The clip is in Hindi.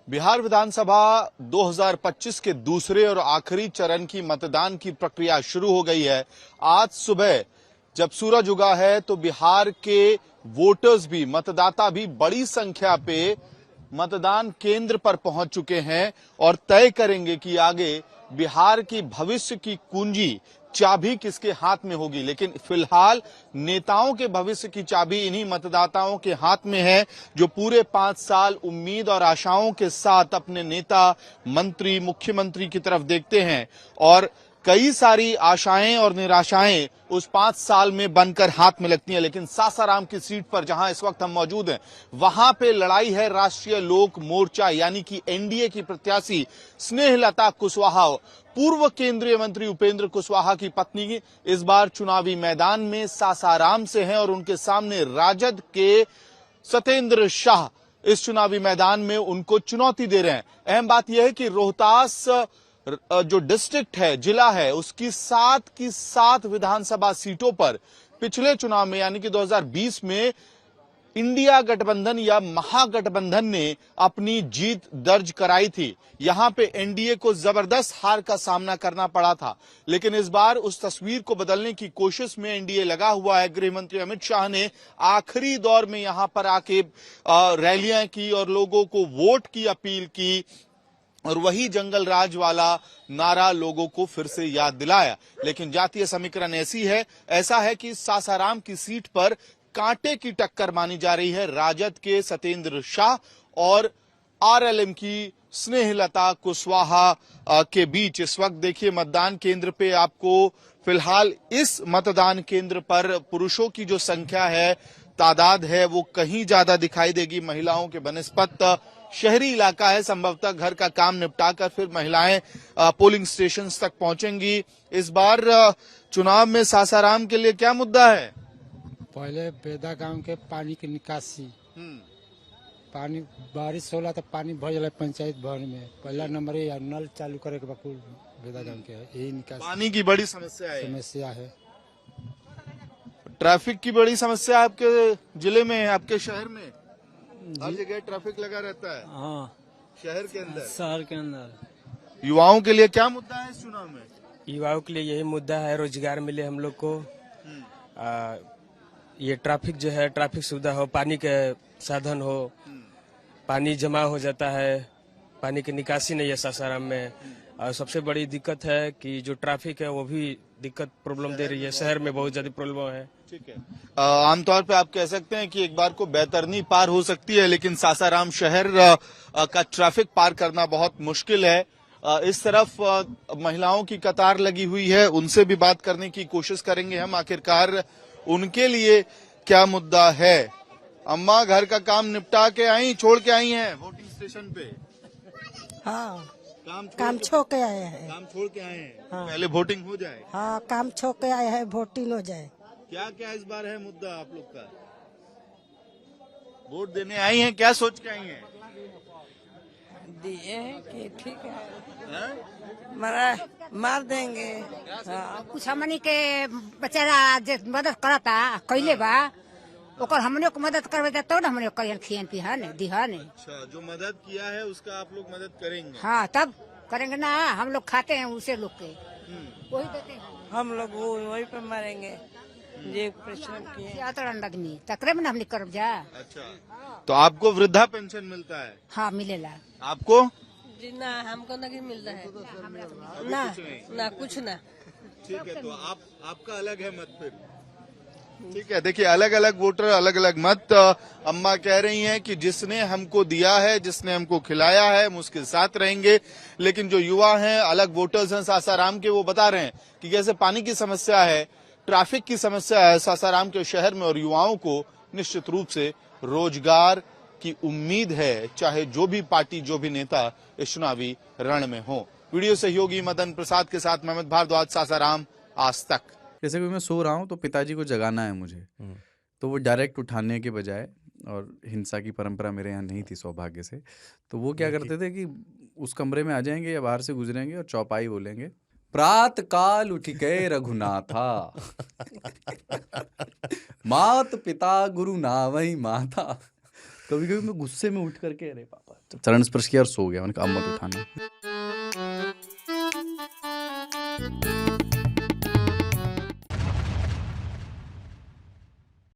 बिहार विधानसभा 2025 के दूसरे और आखिरी चरण की मतदान की प्रक्रिया शुरू हो गई है। आज सुबह जब सूरज उगा है तो बिहार के वोटर्स भी, मतदाता भी बड़ी संख्या पे मतदान केंद्र पर पहुंच चुके हैं और तय करेंगे कि आगे बिहार की भविष्य की कुंजी, चाबी किसके हाथ में होगी। लेकिन फिलहाल नेताओं के भविष्य की चाबी इन्हीं मतदाताओं के हाथ में है, जो पूरे 5 साल उम्मीद और आशाओं के साथ अपने नेता, मंत्री, मुख्यमंत्री की तरफ देखते हैं और कई सारी आशाएं और निराशाएं उस 5 साल में बनकर हाथ में लगती हैं। लेकिन सासाराम की सीट पर जहां इस वक्त हम मौजूद हैं, वहां पे लड़ाई है राष्ट्रीय लोक मोर्चा यानी कि एनडीए की प्रत्याशी स्नेहलता कुशवाहा, पूर्व केंद्रीय मंत्री उपेंद्र कुशवाहा की पत्नी इस बार चुनावी मैदान में सासाराम से हैं और उनके सामने राजद के सत्येंद्र शाह इस चुनावी मैदान में उनको चुनौती दे रहे हैं। अहम बात यह है कि रोहतास जो डिस्ट्रिक्ट है, जिला है, उसकी 7 की 7 विधानसभा सीटों पर पिछले चुनाव में यानी कि 2020 में इंडिया गठबंधन या महागठबंधन ने अपनी जीत दर्ज कराई थी। यहां पे एनडीए को जबरदस्त हार का सामना करना पड़ा था, लेकिन इस बार उस तस्वीर को बदलने की कोशिश में एनडीए लगा हुआ है। गृह मंत्री अमित शाह ने आखिरी दौर में यहां पर आके रैलियां की और लोगों को वोट की अपील की और वही जंगल राज वाला नारा लोगों को फिर से याद दिलाया। लेकिन जातीय समीकरण ऐसा है कि सासाराम की सीट पर कांटे की टक्कर मानी जा रही है राजद के सत्येंद्र शाह और आरएलएम की स्नेहलता कुशवाहा के बीच। इस वक्त देखिए मतदान केंद्र पे आपको फिलहाल इस मतदान केंद्र पर पुरुषों की जो संख्या है, तादाद है, वो कहीं ज्यादा दिखाई देगी महिलाओं के बनस्पत। शहरी इलाका है, संभवतः घर का काम निपटाकर फिर महिलाएं पोलिंग स्टेशन तक पहुंचेंगी। इस बार चुनाव में सासाराम के लिए क्या मुद्दा है? पहले बेदा गांव के पानी की निकासी, पानी बारिश होला तो पानी भर जाला पंचायत भवन में। पहला नंबर है नल चालू करे के बकुल बेदा गांव के यही निकासी। पानी की बड़ी समस्या है। ट्रैफिक की बड़ी समस्या आपके जिले में है, आपके शहर में हर जगह ट्रैफिक लगा रहता है। हाँ, शहर के अंदर युवाओं के लिए क्या मुद्दा है इस चुनाव में? युवाओं के लिए यही मुद्दा है, रोजगार मिले हम लोग को। ये ट्रैफिक जो है, ट्रैफिक सुविधा हो, पानी के साधन हो। पानी जमा हो जाता है, पानी की निकासी नहीं है सासाराम में। और सबसे बड़ी दिक्कत है कि जो ट्रैफिक है वो भी दिक्कत प्रॉब्लम दे रही है, शहर में बहुत ज्यादा प्रॉब्लम है। ठीक है, आमतौर पे आप कह सकते हैं कि एक बार को बैतरनी पार हो सकती है, लेकिन सासाराम शहर का ट्रैफिक पार करना बहुत मुश्किल है। इस तरफ महिलाओं की कतार लगी हुई है, उनसे भी बात करने की कोशिश करेंगे हम, आखिरकार उनके लिए क्या मुद्दा है। अम्मा, घर का काम निपटा के आई, छोड़ के आई हैं वोटिंग स्टेशन पे? हाँ, काम छोड़ के आए हैं। काम छोड़ के आए हैं। हाँ। पहले वोटिंग हो जाए। हाँ, काम छोड़ के आए हैं, वोटिंग हो जाए। क्या क्या इस बार है मुद्दा आप लोग का? वोट देने आई हैं, क्या सोच के आई हैं? दिए कि ठीक है, हैं? मार देंगे। कुछ हमनी के बेचारा जे मदद करता कैले बा, ओकर हमने को मदद करवे तो ना हमने करियन खियन पिहन दिहन। अच्छा, जो मदद किया है उसका आप लोग मदद करेंगे? हाँ, तब करेंगे ना, हम लोग खाते हैं उसे लोग के, वही देते हैं। हम लोग वही पे मरेंगे जे परिश्रम किए। आदमी तकरे में हमने करब जा। अच्छा, तो आपको वृद्धा पेंशन मिलता है? हाँ, मिलेला। आपको? जी ना, हमको नहीं मिलता है ना, ना कुछ ना। ठीक है, तो आपका अलग है मत फिर। ठीक है, देखिए अलग अलग वोटर, अलग अलग मत। अम्मा कह रही हैं कि जिसने हमको दिया है, जिसने हमको खिलाया है, हम उसके साथ रहेंगे। लेकिन जो युवा हैं, अलग वोटर्स हैं सासाराम के, वो बता रहे हैं कि कैसे पानी की समस्या है, ट्रैफिक की समस्या है सासाराम के शहर में, और युवाओं को निश्चित रूप से रोजगार की उम्मीद है, चाहे जो भी पार्टी, जो भी नेता इस चुनावी रण में हो। वीडियो सहयोगी मदन प्रसाद के साथ मोहम्मद भारद्वाज, सासाराम, आज तक। जैसे कि मैं सो रहा हूँ तो पिताजी को जगाना है मुझे, तो वो डायरेक्ट उठाने के बजाय, और हिंसा की परंपरा मेरे यहाँ नहीं थी सौभाग्य से, तो वो क्या करते थे कि उस कमरे में आ जाएंगे या बाहर से गुजरेंगे और चौपाई बोलेंगे, प्रात काल उठ के रघुनाथा मात पिता गुरु नावई माता। कभी कभी मैं गुस्से में उठ करके अरे पापा, जब चरण स्पर्श किया और सो गया, मैंने कहा अब मत उठाना।